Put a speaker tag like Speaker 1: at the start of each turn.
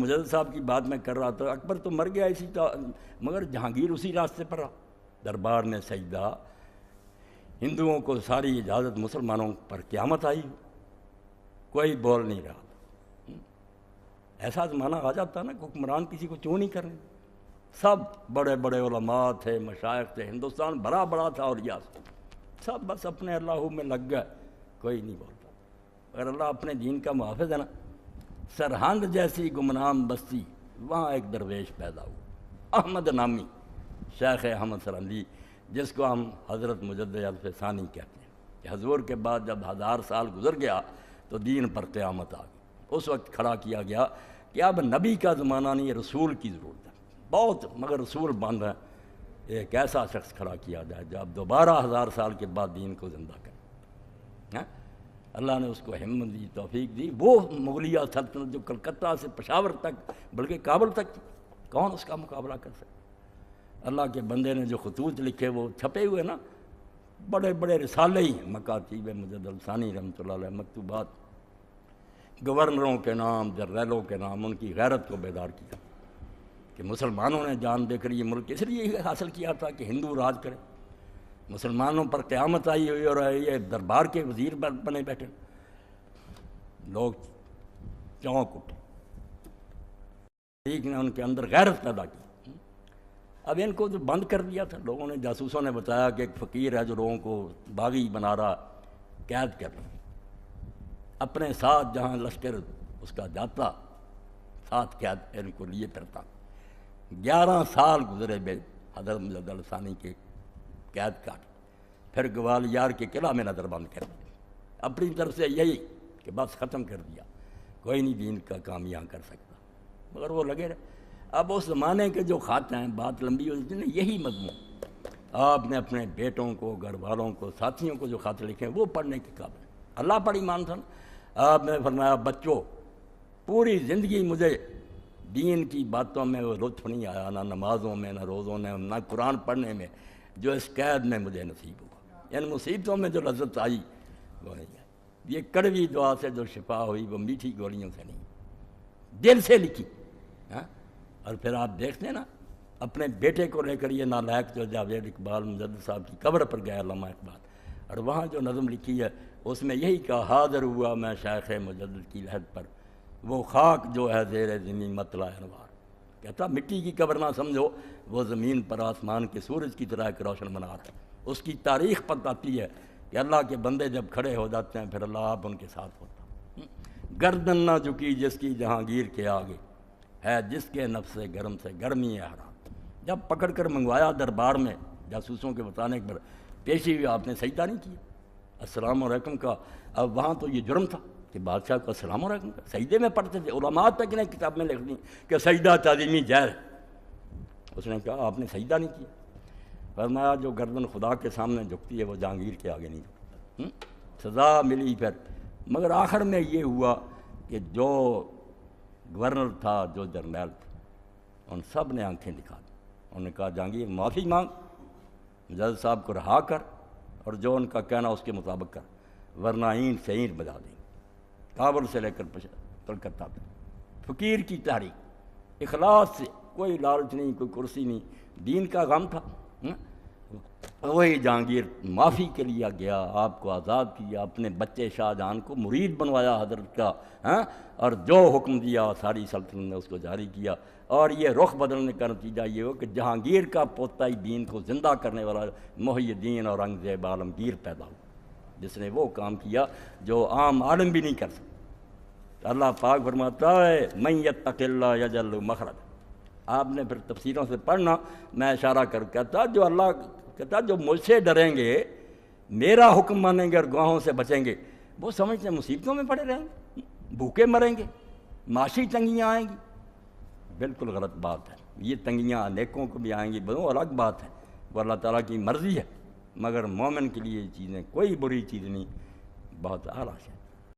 Speaker 1: مجدد صاحب کی بات میں کر رہا تھا، اکبر تو مر گیا اسی مگر جہانگیر اسی راستے پر رہا، دربار میں سجدہ، ہندوؤں کو ساری اجازت، مسلمانوں پر قیامت آئی، کوئی بول نہیں رہا تھا۔ ایسا زمانہ آ جاتا نا کہ حکمران کسی کو چوں نہیں کرنے، سب بڑے بڑے علماء تھے، مشائخ تھے، ہندوستان بڑا بڑا تھا اولیاء سے، سب بس اپنے اللہ میں لگ گئے، کوئی نہیں بولتا۔ اگر اللہ اپنے دین کا محافظ ہے نا، سرہند جیسی گمنام بستی، وہاں ایک درویش پیدا ہوا، احمد نامی، شیخ احمد سرہندی، جس کو ہم حضرت مجدد الف ثانی کہتے ہیں، کہ حضور کے بعد جب 1000 سال گزر گیا تو دین پر قیامت آ گئی۔ اس وقت کھڑا کیا گیا کہ اب نبی کا زمانہ نہیں، رسول کی ضرورت ہے، بہت مگر رسول بن رہے ہیں، ایک ایسا شخص کھڑا کیا جائے جو اب دوبارہ 1000 سال کے بعد دین کو زندہ کرے۔ اللہ نے اس کو ہمت دی، توفیق دی۔ وہ مغلیہ سلطنت جو کلکتہ سے پشاور تک بلکہ کابل تک تھی، کون اس کا مقابلہ کر سکتا؟ اللہ کے بندے نے جو خطوط لکھے وہ چھپے ہوئے نا، بڑے بڑے رسالے ہی، مکاتیب مجدد الثانی رحمۃ اللہ علیہ، مکتوبات، گورنروں کے نام، جرنیلوں کے نام، ان کی غیرت کو بیدار کیا کہ مسلمانوں نے جان دے کر یہ ملک اس لیے حاصل کیا تھا کہ ہندو راج کرے، مسلمانوں پر قیامت آئی ہوئی اور یہ دربار کے وزیر بنے بیٹھے، لوگ چونک اٹھے، ٹھیک نے ان کے اندر غیرت پیدا کی۔ اب ان کو جو بند کر دیا تھا لوگوں نے، جاسوسوں نے بتایا کہ ایک فقیر ہے جو لوگوں کو باغی بنا رہا، قید کر رہا، اپنے ساتھ جہاں لشکر اس کا جاتا، ساتھ قید ان کو لیے پھرتا۔ 11 سال گزرے بے حضرت مجدد الف ثانی کے قید کاٹ، پھر گوالیار کے قلعہ میں نظر بند کر دیا، اپنی طرف سے یہی کہ بس ختم کر دیا، کوئی نہیں دین کا کام یہاں کر سکتا، مگر وہ لگے رہے۔ اب اس زمانے کے جو خط ہیں، بات لمبی ہوتی ہے، یہی مضمون آپ نے اپنے بیٹوں کو، گھر والوں کو، ساتھیوں کو جو خط لکھے ہیں وہ پڑھنے کے قابل۔ اللہ پر ایمان تھا نا، آپ نے فرمایا بچوں پوری زندگی مجھے دین کی باتوں میں وہ لطف نہیں آیا، نہ نمازوں میں، نہ روزوں میں، نہ قرآن پڑھنے میں، جو اس قید میں مجھے نصیب ہوا، ان مصیبتوں میں جو لذت آئی وہ نہیں آئی۔ یہ کڑوی دعا سے جو شفا ہوئی وہ میٹھی گولیوں سے نہیں، دل سے لکھی۔ اور پھر آپ دیکھتے ہیں نا، اپنے بیٹے کو لے کر یہ نالائق جو جاوید اقبال مجدد صاحب کی قبر پر گیا، علامہ اقبال، اور وہاں جو نظم لکھی ہے اس میں یہی کہا، حاضر ہوا میں شیخ مجدد کی لحد پر، وہ خاک جو ہے زیر زمین مطلع انوار۔ کہتا مٹی کی قبر نہ سمجھو، وہ زمین پر آسمان کے سورج کی طرح ایک روشن منار ہے۔ اس کی تاریخ بتاتی ہے کہ اللہ کے بندے جب کھڑے ہو جاتے ہیں پھر اللہ آپ ان کے ساتھ ہوتا۔ گردن نہ جھکی جس کی جہانگیر کے آگے، ہے جس کے نفس گرم سے گرمی ہے حرام۔ جب پکڑ کر منگوایا دربار میں جاسوسوں کے بتانے پر، پیشی ہوئی، آپ نے سجدہ نہیں کیا، السلام علیکم کا۔ اب وہاں تو یہ جرم تھا کہ بادشاہ کو السلام علیکم کا، سجدے میں پڑھتے تھے، علماء تک نے کتاب میں لکھ دی کہ سجدہ تعظیمی جائز۔ اس نے کہا آپ نے سجدہ نہیں کیا، فرمایا جو گردن خدا کے سامنے جھکتی ہے وہ جہانگیر کے آگے نہیں جھکتا۔ سزا ملی پھر، مگر آخر میں یہ ہوا کہ جو گورنر تھا، جو جرنیل تھا، ان سب نے آنکھیں دکھا دی، انہوں نے کہا جہانگیر معافی مانگ، مجدد صاحب کو رہا کر، اور جو ان کا کہنا اس کے مطابق کر، ورنہ اینٹ سے اینٹ بجا دیں، کابل سے لے کر کلکتہ تک۔ فقیر کی تحریک، اخلاص سے، کوئی لالچ نہیں، کوئی کرسی نہیں، دین کا غم تھا۔ وہی جہانگیر معافی کے لیے گیا، آپ کو آزاد کیا، اپنے بچے شاہ جہاں کو مرید بنوایا حضرت کا، اور جو حکم دیا ساری سلطنت نے اس کو جاری کیا۔ اور یہ رخ بدلنے کا نتیجہ یہ ہو کہ جہانگیر کا پوتا ہی دین کو زندہ کرنے والا محی الدین اورنگزیب عالمگیر پیدا ہوا، جس نے وہ کام کیا جو عام عالم بھی نہیں کر سکتا۔ اللہ پاک فرماتا ہے من یتق اللہ یجعل لہ مخرجا۔ آپ نے پھر تفسیروں سے پڑھنا، میں اشارہ کر کہتا جو اللہ کہتا جو مجھ سے ڈریں گے، میرا حکم مانیں گے اور گناہوں سے بچیں گے، وہ سمجھتے ہیں مصیبتوں میں پڑے رہیں گے، بھوکے مریں گے، معاشی تنگیاں آئیں گی۔ بالکل غلط بات ہے، یہ تنگیاں نیکوں کو بھی آئیں گی، وہ الگ بات ہے، وہ اللہ تعالیٰ کی مرضی ہے، مگر مومن کے لیے یہ چیزیں کوئی بری چیز نہیں، بہت اعلیٰ ہے۔